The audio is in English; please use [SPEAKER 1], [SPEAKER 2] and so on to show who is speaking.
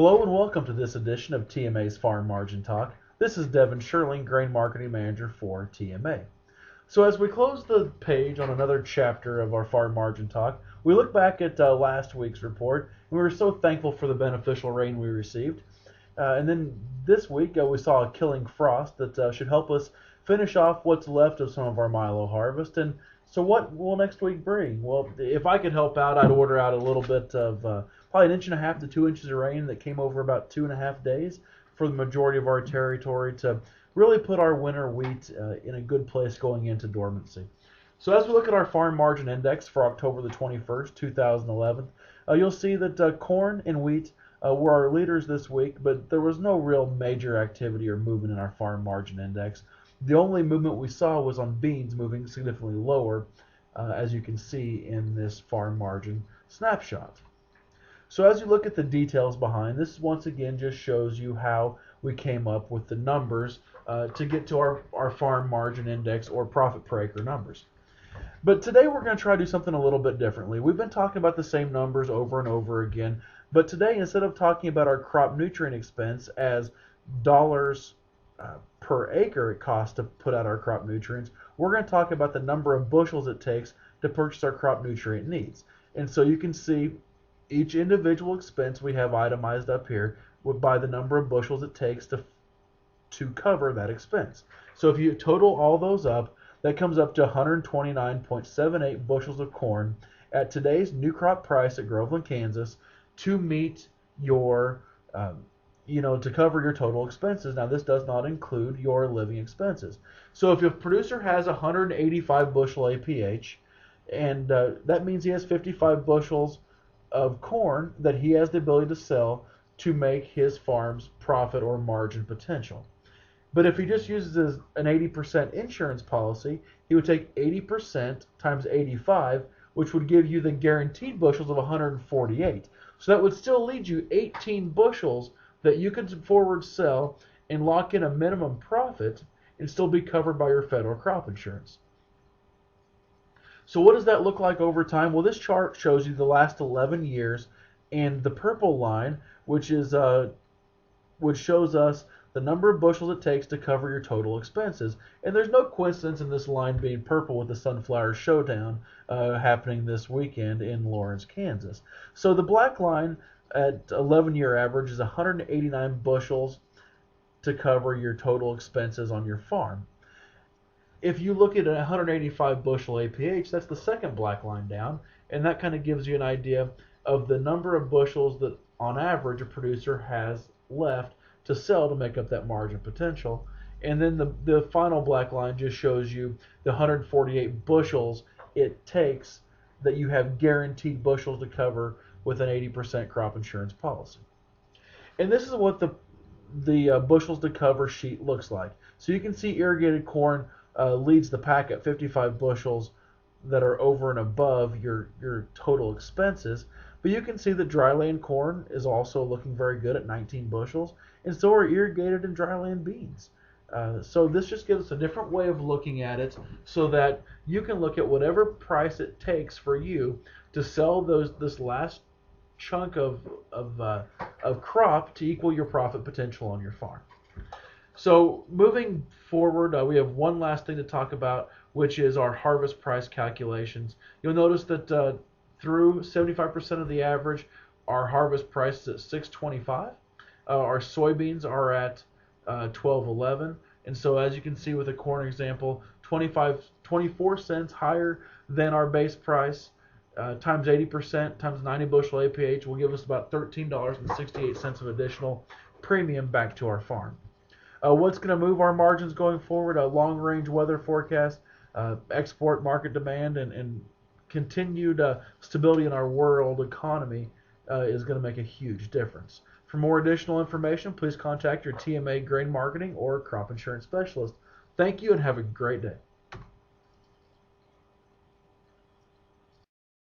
[SPEAKER 1] Hello and welcome to this edition of TMA's Farm Margin Talk. This is Devin Schierling, Grain Marketing Manager for TMA. So as we close the page on another chapter of our Farm Margin Talk, we look back at last week's report, and we were so thankful for the beneficial rain we received. And then this week we saw a killing frost that should help us finish off what's left of some of our milo harvest. And so what will next week bring? Well, if I could help out, I'd order out a little bit of probably 1.5 to 2 inches of rain that came over about 2.5 days for the majority of our territory to really put our winter wheat in a good place going into dormancy. So as we look at our farm margin index for October the 21st, 2011, you'll see that corn and wheat were our leaders this week, but there was no real major activity or movement in our farm margin index. The only movement we saw was on beans moving significantly lower, as you can see in this farm margin snapshot. So as you look at the details behind, this once again just shows you how we came up with the numbers to get to our farm margin index or profit per acre numbers. But today we're going to try to do something a little bit differently. We've been talking about the same numbers over and over again, but today instead of talking about our crop nutrient expense as dollars per acre it costs to put out our crop nutrients, we're going to talk about the number of bushels it takes to purchase our crop nutrient needs. And so you can see each individual expense we have itemized up here by the number of bushels it takes to cover that expense. So if you total all those up, that comes up to 129.78 bushels of corn at today's new crop price at Groveland, Kansas, to meet your, to cover your total expenses. Now, this does not include your living expenses. So if a producer has 185 bushel APH, and that means he has 55 bushels of corn that he has the ability to sell to make his farm's profit or margin potential. But if he just uses an 80% insurance policy, he would take 80% times 85, which would give you the guaranteed bushels of 148. So that would still lead you 18 bushels that you could forward sell and lock in a minimum profit and still be covered by your federal crop insurance. So what does that look like over time? Well, this chart shows you the last 11 years, and the purple line, which shows us the number of bushels it takes to cover your total expenses. And there's no coincidence in this line being purple with the Sunflower Showdown happening this weekend in Lawrence, Kansas. So the black line at 11-year average is 189 bushels to cover your total expenses on your farm. If you look at a 185 bushel APH, that's the second black line down, and that kind of gives you an idea of the number of bushels that on average a producer has left to sell to make up that margin potential. And then the final black line just shows you the 148 bushels it takes that you have guaranteed bushels to cover with an 80% crop insurance policy. And this is what the bushels to cover sheet looks like. So you can see irrigated corn leads the pack at 55 bushels that are over and above your total expenses. But you can see that dryland corn is also looking very good at 19 bushels, and so are irrigated and dryland beans. So this just gives us a different way of looking at it so that you can look at whatever price it takes for you to sell this last chunk of crop to equal your profit potential on your farm. So moving forward, we have one last thing to talk about, which is our harvest price calculations. You'll notice that through 75% of the average, our harvest price is at $6.25. Our soybeans are at $12.11, and so as you can see with the corn example, 24 cents higher than our base price times 80% times 90 bushel APH will give us about $13.68 of additional premium back to our farm. What's going to move our margins going forward? A long-range weather forecast, export market demand, and continued stability in our world economy is going to make a huge difference. For more additional information, please contact your TMA Grain Marketing or Crop Insurance Specialist. Thank you and have a great day.